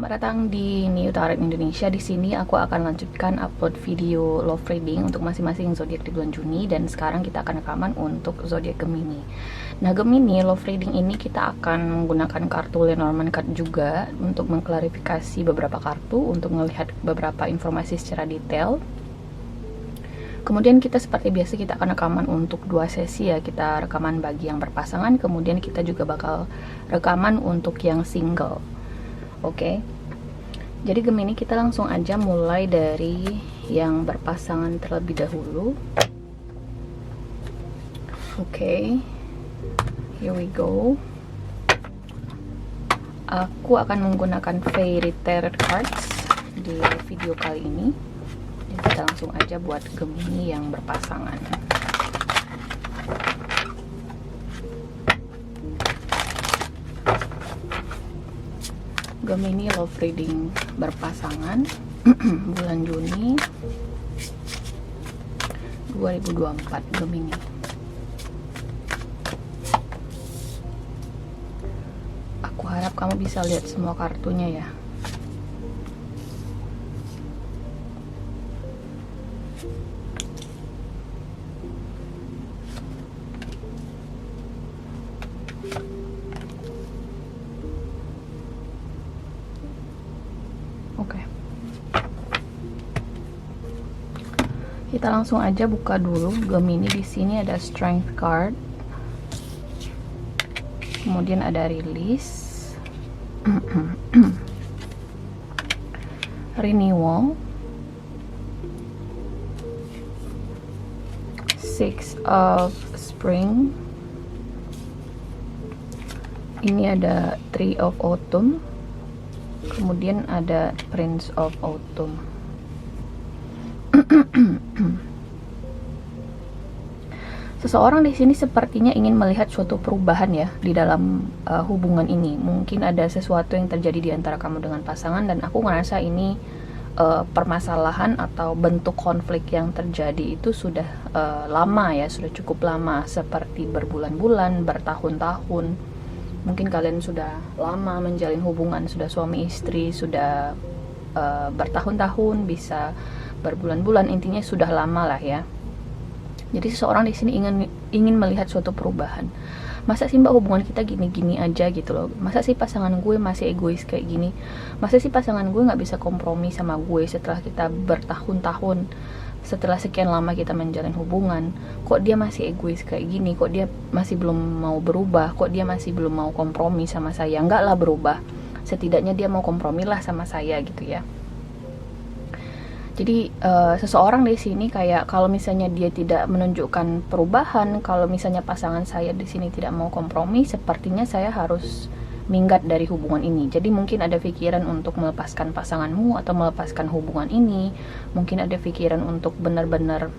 Selamat datang di New Tarot Indonesia. Di sini aku akan lanjutkan upload video love reading untuk masing-masing zodiak di bulan Juni, dan sekarang kita akan rekaman untuk zodiak Gemini. Nah, Gemini love reading ini kita akan menggunakan kartu Lenormand card juga untuk mengklarifikasi beberapa kartu, untuk melihat beberapa informasi secara detail. Kemudian kita seperti biasa kita akan rekaman untuk 2 sesi ya. Kita rekaman bagi yang berpasangan, kemudian kita juga bakal rekaman untuk yang single. Oke, jadi Gemini kita langsung aja mulai dari yang berpasangan terlebih dahulu. Oke, here we go. Aku akan menggunakan Fairy Tarot Cards di video kali ini. Jadi kita langsung aja buat Gemini yang berpasangan. Gemini love reading berpasangan bulan Juni 2024 Gemini. Aku harap kamu bisa lihat semua kartunya ya. Oke. Kita langsung aja buka dulu Gemini. Di sini ada Strength card. Kemudian ada Release. Renewal. Six of Spring. Ini ada Three of Autumn. Kemudian ada Prince of Autumn. Seseorang di sini sepertinya ingin melihat suatu perubahan ya di dalam hubungan ini. Mungkin ada sesuatu yang terjadi di antara kamu dengan pasangan, dan aku ngerasa ini permasalahan atau bentuk konflik yang terjadi itu sudah lama ya, sudah cukup lama, seperti berbulan-bulan, bertahun-tahun. Mungkin kalian sudah lama menjalin hubungan, sudah suami istri, sudah bertahun-tahun, bisa berbulan-bulan, intinya sudah lama lah ya. Jadi seseorang di sini ingin melihat suatu perubahan. Masa sih mbak hubungan kita gini-gini aja gitu loh? Masa sih pasangan gue masih egois kayak gini? Masa sih pasangan gue nggak bisa kompromi sama gue setelah kita bertahun-tahun? Setelah sekian lama kita menjalin hubungan, kok dia masih egois kayak gini? Kok dia masih belum mau berubah? Kok dia masih belum mau kompromi sama saya? Enggak lah berubah, setidaknya dia mau kompromi lah sama saya gitu ya. Jadi seseorang di sini kayak kalau misalnya dia tidak menunjukkan perubahan, kalau misalnya pasangan saya di sini tidak mau kompromi, sepertinya saya harus minggat dari hubungan ini. Jadi mungkin ada pikiran untuk melepaskan pasanganmu atau melepaskan hubungan ini. Mungkin ada pikiran untuk benar-benar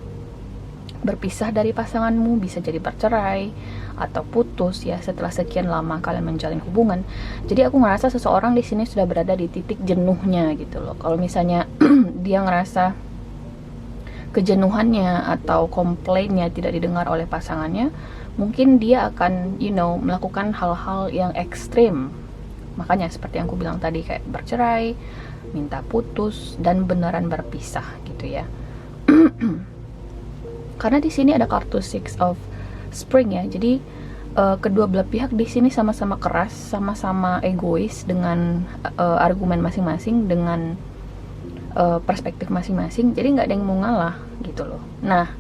berpisah dari pasanganmu, bisa jadi bercerai atau putus ya setelah sekian lama kalian menjalin hubungan. Jadi aku ngerasa seseorang di sini sudah berada di titik jenuhnya gitu loh. Kalau misalnya dia ngerasa kejenuhannya atau komplainnya tidak didengar oleh pasangannya, mungkin dia akan melakukan hal-hal yang ekstrim. Makanya seperti yang aku bilang tadi, kayak bercerai, minta putus, dan beneran berpisah gitu ya. Karena di sini ada kartu Six of Spring ya. Jadi kedua belah pihak di sini sama-sama keras, sama-sama egois dengan argumen masing-masing, dengan perspektif masing-masing. Jadi nggak ada yang mau ngalah gitu loh. Nah,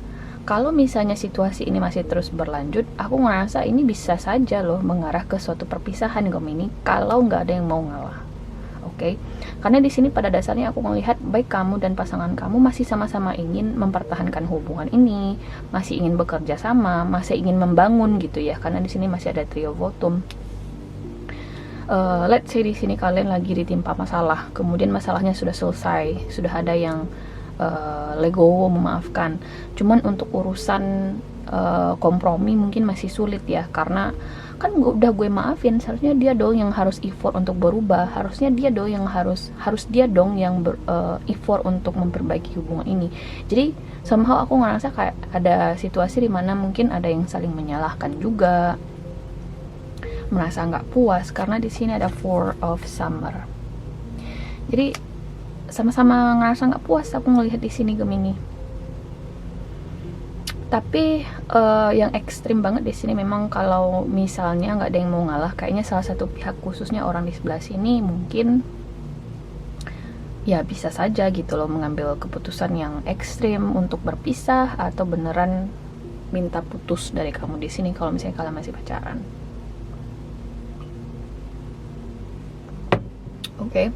kalau misalnya situasi ini masih terus berlanjut, aku ngerasa ini bisa saja loh mengarah ke suatu perpisahan Gemini kalau nggak ada yang mau ngalah. Oke? Karena di sini pada dasarnya aku melihat baik kamu dan pasangan kamu masih sama-sama ingin mempertahankan hubungan ini, masih ingin bekerja sama, masih ingin membangun gitu ya. Karena di sini masih ada Three of Autumn. Let's say di sini kalian lagi ditimpa masalah, kemudian masalahnya sudah selesai, sudah ada yang legowo, memaafkan. Cuman untuk urusan kompromi mungkin masih sulit ya, karena kan udah gue maafin, seharusnya dia dong yang harus effort untuk berubah, harusnya dia dong yang harus dia dong yang effort untuk memperbaiki hubungan ini. Jadi somehow aku ngerasa kayak ada situasi dimana mungkin ada yang saling menyalahkan juga, merasa nggak puas karena di sini ada Four of Summer. Jadi sama-sama ngerasa nggak puas aku ngelihat di sini Gemini. Tapi yang ekstrim banget di sini memang kalau misalnya nggak ada yang mau ngalah, kayaknya salah satu pihak khususnya orang di sebelah sini mungkin ya bisa saja gitu loh mengambil keputusan yang ekstrim untuk berpisah atau beneran minta putus dari kamu di sini kalau misalnya kalian masih pacaran. Oke.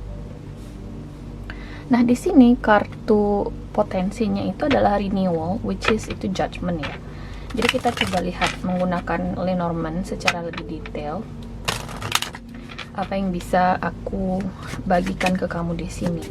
Nah, di sini kartu potensinya itu adalah renewal, which is itu judgment ya. Jadi kita coba lihat menggunakan Lenormand secara lebih detail. Apa yang bisa aku bagikan ke kamu di sini?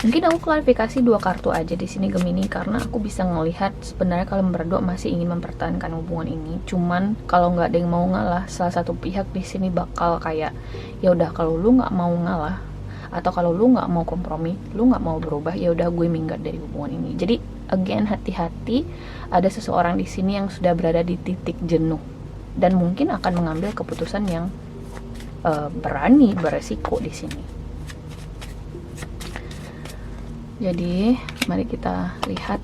Mungkin aku klarifikasi 2 kartu aja di sini Gemini, karena aku bisa ngelihat sebenarnya kalian berdua masih ingin mempertahankan hubungan ini. Cuman kalau nggak ada yang mau ngalah, salah satu pihak di sini bakal kayak ya udah, kalau lu nggak mau ngalah atau kalau lu nggak mau kompromi, lu nggak mau berubah, ya udah gue minggat dari hubungan ini. Jadi again, hati-hati, ada seseorang di sini yang sudah berada di titik jenuh dan mungkin akan mengambil keputusan yang berani beresiko di sini. Jadi mari kita lihat.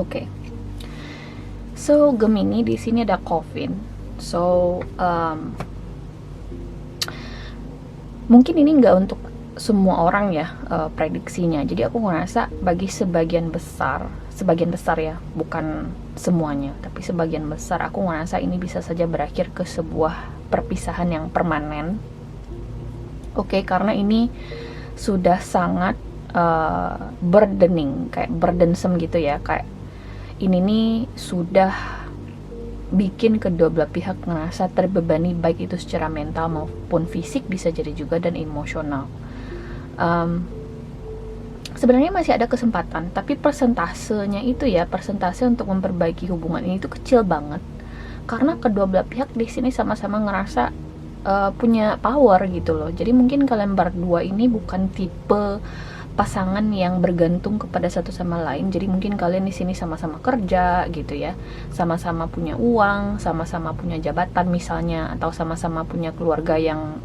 Oke. So Gemini di sini ada Coffin. So mungkin ini nggak untuk semua orang ya prediksinya. Jadi aku ngerasa bagi sebagian besar ya, bukan semuanya, tapi sebagian besar aku ngerasa ini bisa saja berakhir ke sebuah perpisahan yang permanen. Oke, karena ini sudah sangat burdening, kayak burdensome gitu ya, kayak ini nih sudah bikin kedua belah pihak ngerasa terbebani, baik itu secara mental maupun fisik, bisa jadi juga, dan emosional. Sebenarnya masih ada kesempatan, tapi persentasenya itu ya, persentase untuk memperbaiki hubungan ini itu kecil banget, karena kedua belah pihak di sini sama-sama ngerasa punya power gitu loh. Jadi mungkin kalian berdua ini bukan tipe pasangan yang bergantung kepada satu sama lain. Jadi mungkin kalian di sini sama-sama kerja gitu ya, sama-sama punya uang, sama-sama punya jabatan misalnya, atau sama-sama punya keluarga yang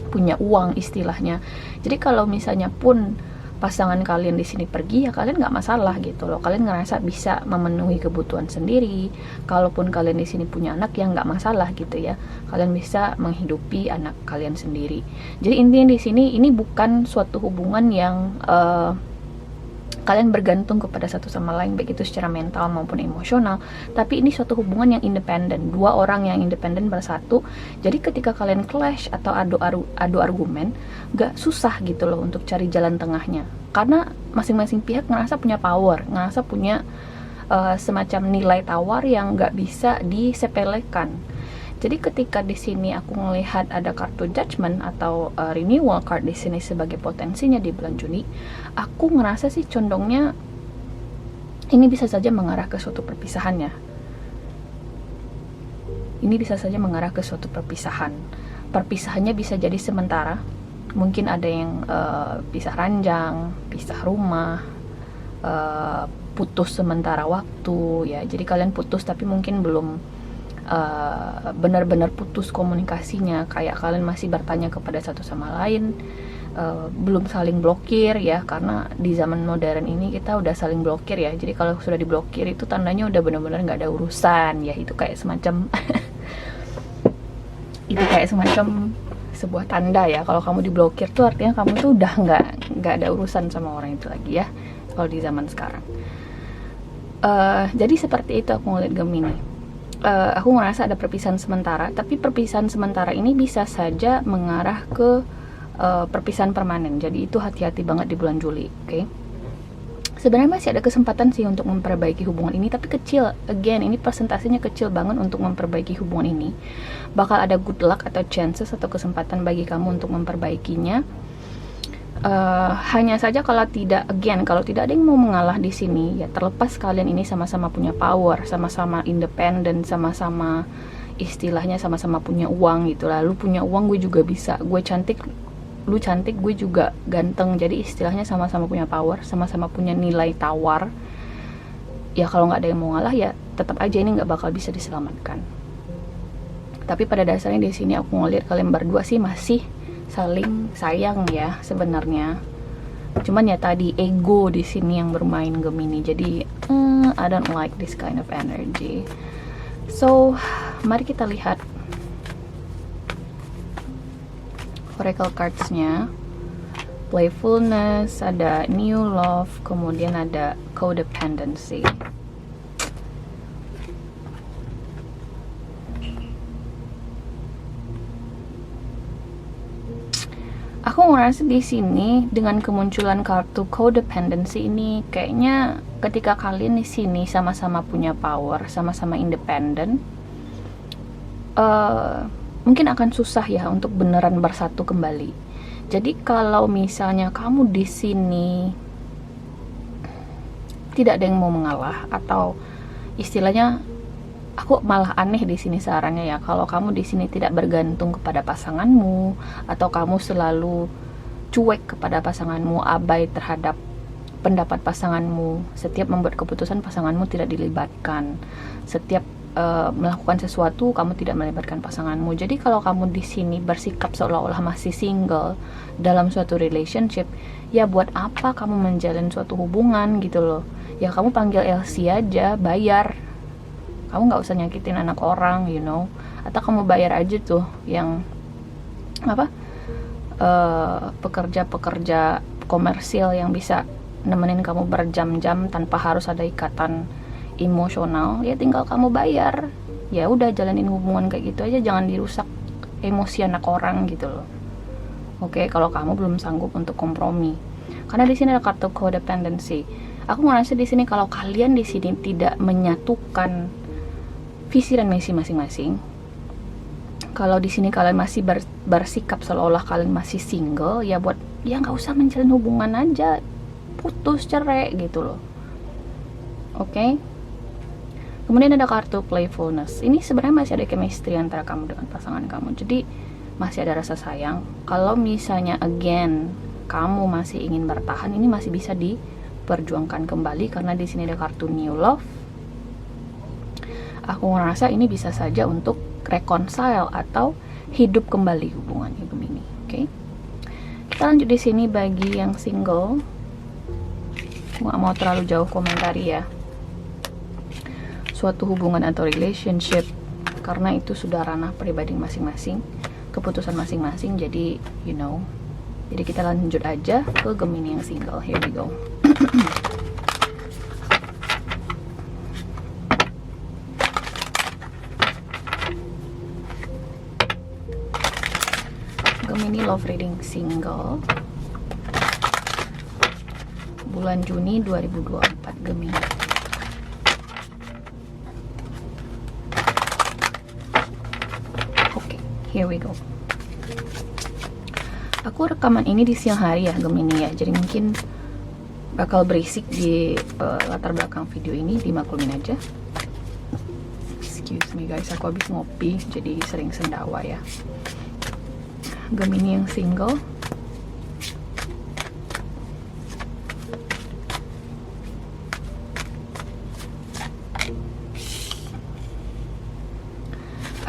punya uang istilahnya. Jadi kalau misalnya pun pasangan kalian di sini pergi, ya kalian nggak masalah gitu loh. Kalian ngerasa bisa memenuhi kebutuhan sendiri. Kalaupun kalian di sini punya anak, ya nggak masalah gitu ya. Kalian bisa menghidupi anak kalian sendiri. Jadi intinya di sini ini bukan suatu hubungan yang kalian bergantung kepada satu sama lain, baik itu secara mental maupun emosional. Tapi ini suatu hubungan yang independen, 2 orang yang independen bersatu. Jadi ketika kalian clash atau adu argumen, gak susah gitu loh untuk cari jalan tengahnya, karena masing-masing pihak ngerasa punya power, ngerasa punya semacam nilai tawar yang gak bisa disepelekan. Jadi ketika di sini aku melihat ada kartu judgment atau renewal card di sini sebagai potensinya di bulan Juni, aku ngerasa sih condongnya ini bisa saja mengarah ke suatu perpisahan ya. Ini bisa saja mengarah ke suatu perpisahan. Perpisahannya bisa jadi sementara. Mungkin ada yang pisah ranjang, pisah rumah, putus sementara waktu ya. Jadi kalian putus tapi mungkin belum benar-benar putus komunikasinya, kayak kalian masih bertanya kepada satu sama lain, belum saling blokir ya, karena di zaman modern ini kita udah saling blokir ya. Jadi kalau sudah diblokir itu tandanya udah benar-benar nggak ada urusan ya. Itu kayak semacam itu kayak semacam sebuah tanda ya, kalau kamu diblokir tuh artinya kamu tuh udah nggak ada urusan sama orang itu lagi ya, kalau di zaman sekarang. Jadi seperti itu aku ngeliat Gemini. Aku ngerasa ada perpisahan sementara, tapi perpisahan sementara ini bisa saja mengarah ke perpisahan permanen. Jadi itu hati-hati banget di bulan Juli, oke? Sebenarnya masih ada kesempatan sih untuk memperbaiki hubungan ini, tapi kecil. Again, ini persentasenya kecil banget untuk memperbaiki hubungan ini. Bakal ada good luck atau chances atau kesempatan bagi kamu untuk memperbaikinya. Hanya saja kalau tidak ada yang mau mengalah di sini ya, terlepas kalian ini sama-sama punya power, sama-sama independen, sama-sama istilahnya sama-sama punya uang gitu. Lalu punya uang, gue juga bisa, gue cantik lu cantik, gue juga ganteng, jadi istilahnya sama-sama punya power, sama-sama punya nilai tawar. Ya kalau nggak ada yang mau ngalah ya tetap aja ini nggak bakal bisa diselamatkan. Tapi pada dasarnya di sini aku ngeliat kalian berdua sih masih saling sayang ya sebenarnya. Cuman ya tadi ego di sini yang bermain Gemini. Jadi I don't like this kind of energy. So mari kita lihat oracle cards-nya. Playfulness, ada new love, kemudian ada codependency. Aku ngerasa di sini dengan kemunculan kartu codependency ini kayaknya ketika kalian di sini sama-sama punya power, sama-sama independen, mungkin akan susah ya untuk beneran bersatu kembali. Jadi kalau misalnya kamu di sini tidak ada yang mau mengalah, atau istilahnya aku malah aneh di sini sarannya ya, kalau kamu di sini tidak bergantung kepada pasanganmu, atau kamu selalu cuek kepada pasanganmu, abai terhadap pendapat pasanganmu, setiap membuat keputusan pasanganmu tidak dilibatkan, setiap melakukan sesuatu kamu tidak melibatkan pasanganmu. Jadi kalau kamu di sini bersikap seolah-olah masih single dalam suatu relationship, ya buat apa kamu menjalin suatu hubungan gitu loh. Ya kamu panggil LC aja, bayar. Kamu nggak usah nyakitin anak orang, you know. Atau kamu bayar aja tuh yang apa, pekerja-pekerja komersil yang bisa nemenin kamu berjam-jam tanpa harus ada ikatan emosional. Ya tinggal kamu bayar, ya udah jalanin hubungan kayak gitu aja, jangan dirusak emosi anak orang gitu loh. Oke, kalau kamu belum sanggup untuk kompromi, karena di sini ada kartu codependency. Aku ngerasa di sini kalau kalian di sini tidak menyatukan visi dan misi masing-masing, kalau di sini kalian masih bersikap seolah-olah kalian masih single, ya buat ya nggak usah menjalin hubungan aja, putus, cerai gitu loh. Oke. Kemudian ada kartu playfulness. Ini sebenarnya masih ada chemistry antara kamu dengan pasangan kamu. Jadi masih ada rasa sayang. Kalau misalnya again kamu masih ingin bertahan, ini masih bisa diperjuangkan kembali karena di sini ada kartu new love. Aku ngerasa ini bisa saja untuk reconcile atau hidup kembali hubungan Gemini. Oke. Kita lanjut di sini bagi yang single. Nggak mau terlalu jauh komentari ya. Suatu hubungan atau relationship, karena itu sudah ranah pribadi masing-masing, keputusan masing-masing. Jadi you know, jadi kita lanjut aja ke Gemini yang single. Here we go. Gemini love reading single bulan Juni 2024 Gemini. Here we go. Aku rekaman ini di siang hari ya Gemini ya, jadi mungkin bakal berisik di latar belakang video ini, dimaklumin aja. Excuse me guys, aku habis ngopi jadi sering sendawa ya. Gemini yang single.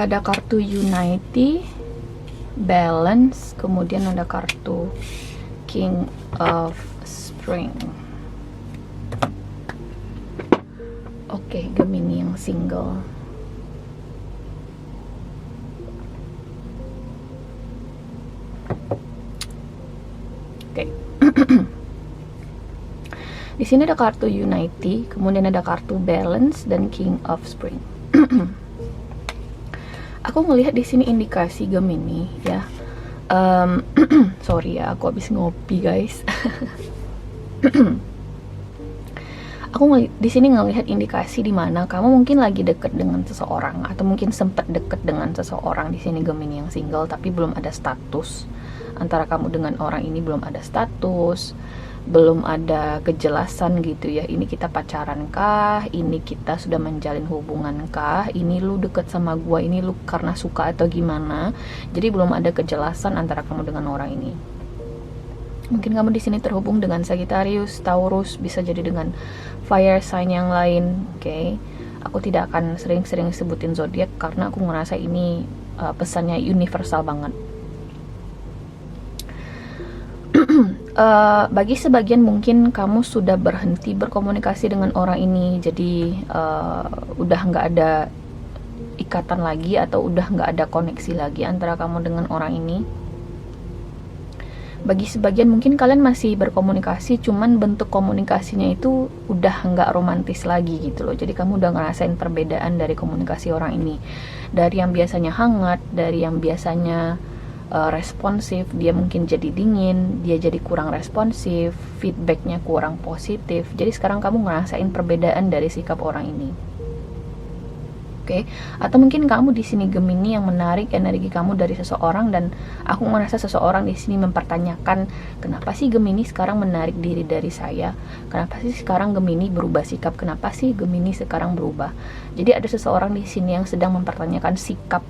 Ada kartu Unity, Balance, kemudian ada kartu King of Spring. Oke, Gemini yang single. Oke. Di sini ada kartu Unity, kemudian ada kartu Balance dan King of Spring. Aku ngelihat di sini indikasi Gemini ya. Sorry ya, aku habis ngopi guys. Aku di sini ngelihat indikasi di mana kamu mungkin lagi deket dengan seseorang, atau mungkin sempat deket dengan seseorang di sini Gemini yang single, tapi belum ada status. Antara kamu dengan orang ini belum ada status, belum ada kejelasan gitu ya, ini kita pacaran kah, ini kita sudah menjalin hubungan kah, ini lu deket sama gua, ini lu karena suka atau gimana. Jadi belum ada kejelasan antara kamu dengan orang ini. Mungkin kamu di sini terhubung dengan Sagittarius, Taurus, bisa jadi dengan fire sign yang lain, oke? Aku tidak akan sering-sering sebutin zodiak karena aku ngerasa ini pesannya universal banget. Bagi sebagian mungkin kamu sudah berhenti berkomunikasi dengan orang ini, jadi udah nggak ada ikatan lagi atau udah nggak ada koneksi lagi antara kamu dengan orang ini. Bagi sebagian mungkin kalian masih berkomunikasi, cuman bentuk komunikasinya itu udah nggak romantis lagi gitu loh. Jadi kamu udah ngerasain perbedaan dari komunikasi orang ini, dari yang biasanya hangat, dari yang biasanya responsif, dia mungkin jadi dingin, dia jadi kurang responsif, feedbacknya kurang positif. Jadi sekarang kamu ngerasain perbedaan dari sikap orang ini. Oke, atau mungkin kamu di sini Gemini yang menarik energi kamu dari seseorang, dan aku merasa seseorang di sini mempertanyakan, kenapa sih Gemini sekarang menarik diri dari saya? Kenapa sih sekarang Gemini berubah sikap? Kenapa sih Gemini sekarang berubah? Jadi ada seseorang di sini yang sedang mempertanyakan sikap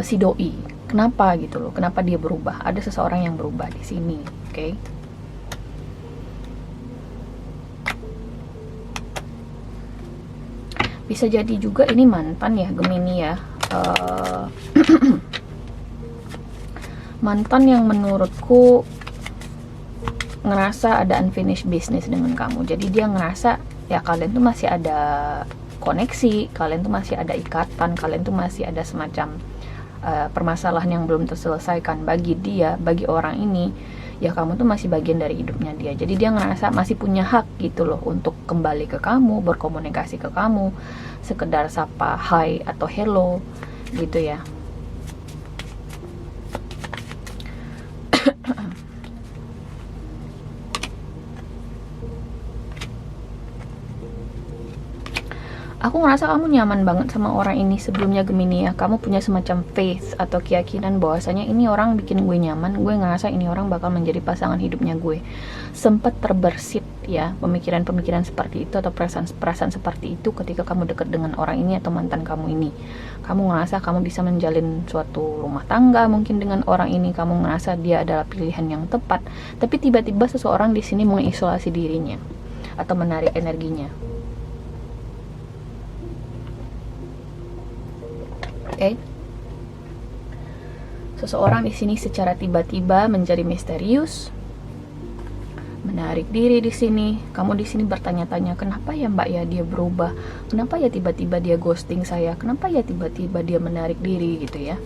si doi. Kenapa gitu loh? Kenapa dia berubah? Ada seseorang yang berubah di sini, oke? Bisa jadi juga ini mantan ya Gemini ya. Mantan yang menurutku ngerasa ada unfinished business dengan kamu. Jadi dia ngerasa ya kalian tuh masih ada koneksi, kalian tuh masih ada ikatan, kalian tuh masih ada semacam permasalahan yang belum terselesaikan. Bagi dia, bagi orang ini, ya kamu tuh masih bagian dari hidupnya dia. Jadi dia ngerasa masih punya hak gitu loh untuk kembali ke kamu, berkomunikasi ke kamu, sekedar sapa hi atau hello gitu ya. Aku ngerasa kamu nyaman banget sama orang ini sebelumnya Gemini ya. Kamu punya semacam faith atau keyakinan bahwasanya ini orang bikin gue nyaman, gue ngerasa ini orang bakal menjadi pasangan hidupnya gue. Sempet terbersit ya pemikiran-pemikiran seperti itu atau perasaan-perasaan seperti itu ketika kamu dekat dengan orang ini atau mantan kamu ini. Kamu ngerasa kamu bisa menjalin suatu rumah tangga mungkin dengan orang ini, kamu ngerasa dia adalah pilihan yang tepat. Tapi tiba-tiba seseorang di sini mengisolasi dirinya atau menarik energinya. Oke. Seseorang di sini secara tiba-tiba menjadi misterius, menarik diri di sini. Kamu di sini bertanya-tanya, kenapa ya Mbak ya dia berubah? Kenapa ya tiba-tiba dia ghosting saya? Kenapa ya tiba-tiba dia menarik diri gitu ya?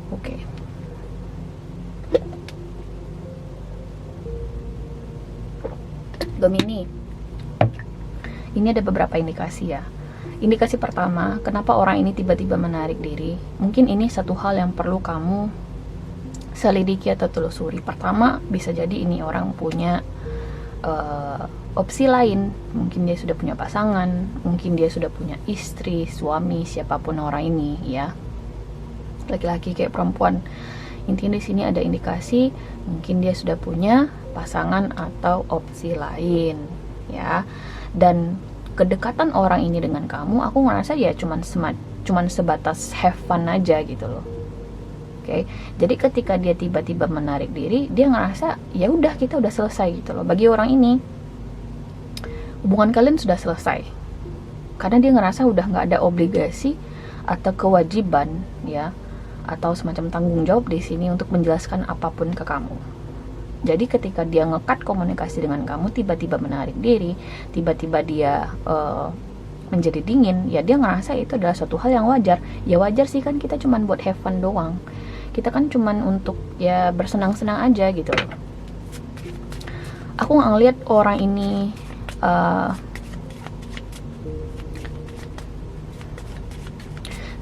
Oke. Gemini, ini ada beberapa indikasi ya. Indikasi pertama, kenapa orang ini tiba-tiba menarik diri? Mungkin ini satu hal yang perlu kamu selidiki atau telusuri. Pertama, bisa jadi ini orang punya opsi lain. Mungkin dia sudah punya pasangan, mungkin dia sudah punya istri, suami, siapapun orang ini ya. Laki-laki kayak perempuan. Intinya di sini ada indikasi mungkin dia sudah punya pasangan atau opsi lain ya. Dan kedekatan orang ini dengan kamu, aku ngerasa ya cuman sebatas have fun aja gitu loh. Oke. Jadi ketika dia tiba-tiba menarik diri, dia ngerasa ya udah kita udah selesai gitu loh. Bagi orang ini hubungan kalian sudah selesai. Karena dia ngerasa udah nggak ada obligasi atau kewajiban ya, atau semacam tanggung jawab di sini untuk menjelaskan apapun ke kamu. Jadi ketika dia ngekat komunikasi dengan kamu, tiba-tiba menarik diri, tiba-tiba dia menjadi dingin, ya dia ngerasa itu adalah suatu hal yang wajar. Ya wajar sih, kan kita cuman buat have fun doang. Kita kan cuman untuk ya bersenang-senang aja gitu loh. Aku ngeliat orang ini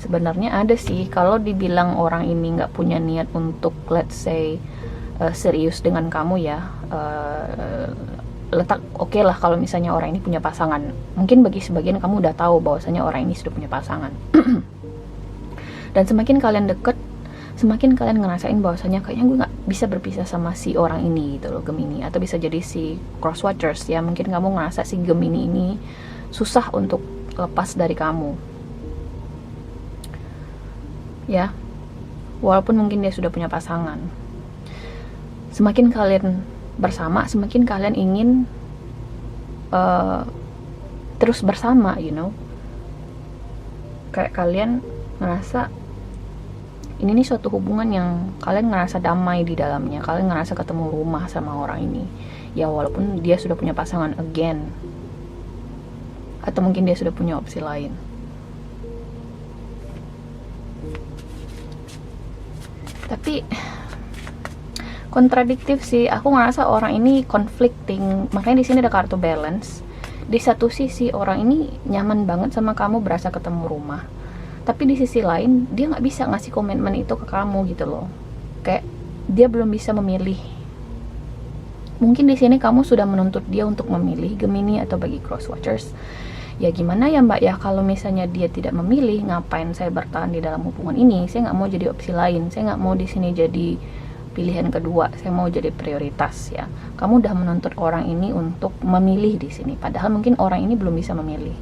sebenarnya ada sih, kalau dibilang orang ini nggak punya niat untuk let's say serius dengan kamu ya, letak oke lah kalau misalnya orang ini punya pasangan. Mungkin bagi sebagian kamu udah tahu bahwasanya orang ini sudah punya pasangan. Dan semakin kalian deket, semakin kalian ngerasain bahwasanya kayaknya gue nggak bisa berpisah sama si orang ini gitu loh, Gemini. Atau bisa jadi si cross watchers ya, mungkin kamu ngerasa si Gemini ini susah untuk lepas dari kamu ya, walaupun mungkin dia sudah punya pasangan. Semakin kalian bersama, semakin kalian ingin terus bersama, kayak kalian ngerasa ini nih suatu hubungan yang kalian ngerasa damai di dalamnya, kalian ngerasa ketemu rumah sama orang ini ya, walaupun dia sudah punya pasangan again, atau mungkin dia sudah punya opsi lain. Tapi kontradiktif sih, aku ngerasa orang ini conflicting. Makanya di sini ada kartu balance. Di satu sisi orang ini nyaman banget sama kamu, berasa ketemu rumah, tapi di sisi lain dia nggak bisa ngasih komitmen itu ke kamu gitu loh. Kayak dia belum bisa memilih. Mungkin di sini kamu sudah menuntut dia untuk memilih, Gemini atau bagi cross watchers. Ya gimana ya mbak ya, kalau misalnya dia tidak memilih, ngapain saya bertahan di dalam hubungan ini? Saya nggak mau jadi opsi lain, saya nggak mau di sini jadi pilihan kedua, saya mau jadi prioritas ya. Kamu udah menuntut orang ini untuk memilih di sini, padahal mungkin orang ini belum bisa memilih.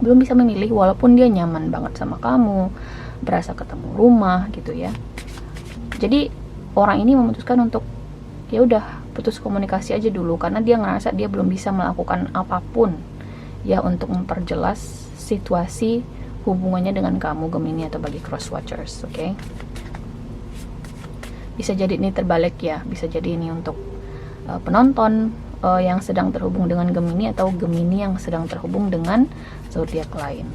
Belum bisa memilih walaupun dia nyaman banget sama kamu, berasa ketemu rumah gitu ya. Jadi orang ini memutuskan untuk ya udah putus komunikasi aja dulu, karena dia ngerasa dia belum bisa melakukan apapun ya untuk memperjelas situasi hubungannya dengan kamu, Gemini atau bagi cross watchers. Oke? Bisa jadi ini terbalik ya, bisa jadi ini untuk penonton yang sedang terhubung dengan Gemini, atau Gemini yang sedang terhubung dengan zodiak lain.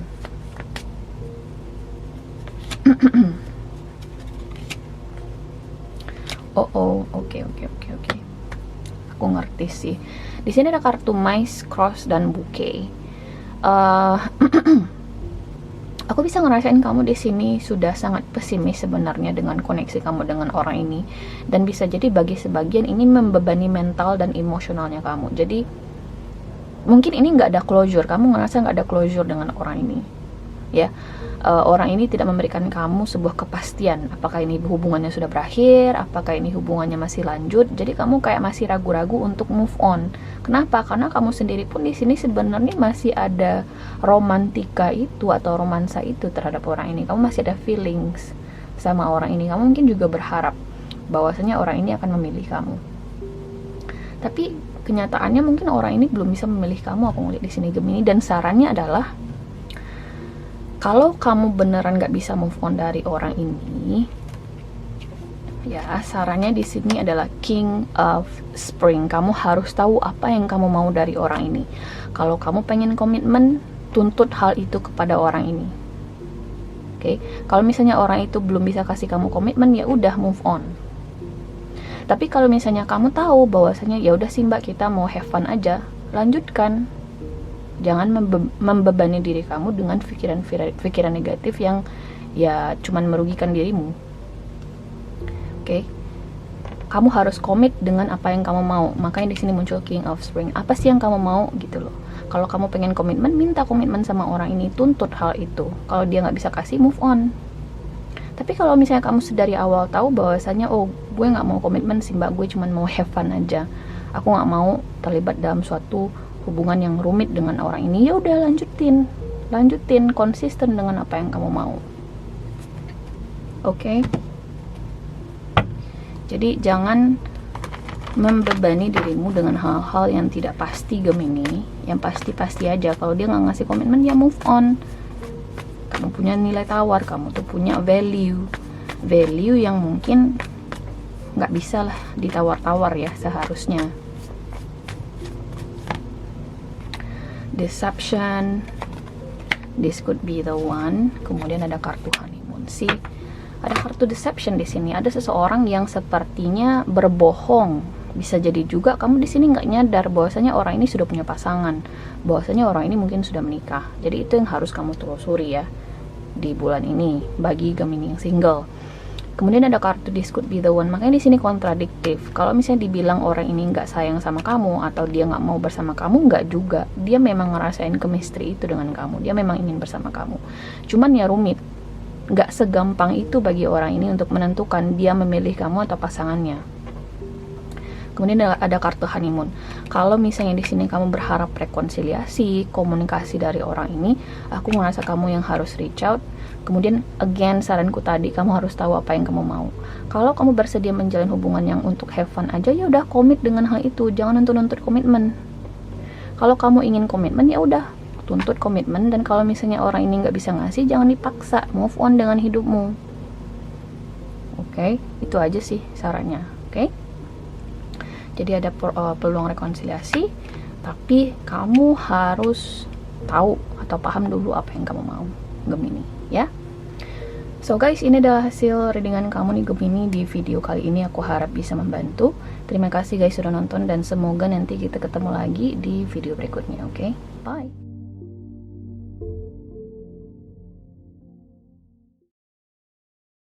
Oke. Aku ngerti sih. Di sini ada kartu Mice, Cross, dan Bouquet. Aku bisa ngerasain kamu di sini sudah sangat pesimis sebenarnya dengan koneksi kamu dengan orang ini, dan bisa jadi bagi sebagian ini membebani mental dan emosionalnya kamu. Jadi mungkin ini nggak ada closure, kamu ngerasa nggak ada closure dengan orang ini, ya. Orang ini tidak memberikan kamu sebuah kepastian, apakah ini hubungannya sudah berakhir, apakah ini hubungannya masih lanjut. Jadi kamu kayak masih ragu-ragu untuk move on. Kenapa? Karena kamu sendiri pun di sini sebenarnya masih ada romantika itu atau romansa itu terhadap orang ini. Kamu masih ada feelings sama orang ini. Kamu mungkin juga berharap bahwasanya orang ini akan memilih kamu. Tapi kenyataannya mungkin orang ini belum bisa memilih kamu. Aku ngeliat di sini Gemini, dan sarannya adalah kalau kamu beneran gak bisa move on dari orang ini, ya sarannya di sini adalah King of Spring. Kamu harus tahu apa yang kamu mau dari orang ini. Kalau kamu pengen komitmen, tuntut hal itu kepada orang ini. Oke, kalau misalnya orang itu belum bisa kasih kamu komitmen, ya udah move on. Tapi kalau misalnya kamu tahu bahwasanya ya udah sih mbak, kita mau have fun aja, lanjutkan. Jangan membebani diri kamu dengan pikiran negatif yang ya cuman merugikan dirimu. Oke? Kamu harus komit dengan apa yang kamu mau. Makanya di sini muncul King of Spring. Apa sih yang kamu mau gitu loh. Kalau kamu pengen komitmen, minta komitmen sama orang ini, tuntut hal itu. Kalau dia nggak bisa kasih, move on. Tapi kalau misalnya kamu dari awal tahu bahwasanya gue nggak mau komitmen sih mbak, gue cuman mau have fun aja, aku nggak mau terlibat dalam suatu hubungan yang rumit dengan orang ini, ya udah lanjutin konsisten dengan apa yang kamu mau. Oke? Jadi jangan membebani dirimu dengan hal-hal yang tidak pasti, Gemini. Yang pasti aja. Kalau dia nggak ngasih komitmen, ya move on. Kamu punya nilai tawar, kamu tuh punya value yang mungkin nggak bisa lah ditawar-tawar ya seharusnya. Deception, this could be the one. Kemudian ada kartu honeymoon sih. Ada kartu deception di sini. Ada seseorang yang sepertinya berbohong. Bisa jadi juga kamu di sini nggak nyadar bahwasanya orang ini sudah punya pasangan, bahwasanya orang ini mungkin sudah menikah. Jadi itu yang harus kamu telusuri ya di bulan ini bagi Gemini yang single. Kemudian ada kartu this could be the one. Makanya di sini kontradiktif. Kalau misalnya dibilang orang ini nggak sayang sama kamu atau dia nggak mau bersama kamu, nggak juga. Dia memang ngerasain chemistry itu dengan kamu. Dia memang ingin bersama kamu. Cuman ya rumit. nggak segampang itu bagi orang ini untuk menentukan dia memilih kamu atau pasangannya. Kemudian ada kartu honeymoon. Kalau misalnya di sini kamu berharap rekonsiliasi, komunikasi dari orang ini, aku merasa kamu yang harus reach out. Kemudian again, saranku tadi, kamu harus tahu apa yang kamu mau. Kalau kamu bersedia menjalin hubungan yang untuk have fun aja, ya udah komit dengan hal itu. Jangan nuntut komitmen. Kalau kamu ingin komitmen, ya udah tuntut komitmen. Dan kalau misalnya orang ini nggak bisa ngasih, jangan dipaksa. Move on dengan hidupmu. Oke, itu aja sih sarannya. Oke. Jadi ada peluang rekonsiliasi, tapi kamu harus tahu atau paham dulu apa yang kamu mau, Gemini, ya. So guys, ini adalah hasil readingan kamu nih Gemini di video kali ini. Aku harap bisa membantu. Terima kasih guys sudah nonton, dan semoga nanti kita ketemu lagi di video berikutnya, oke? Bye!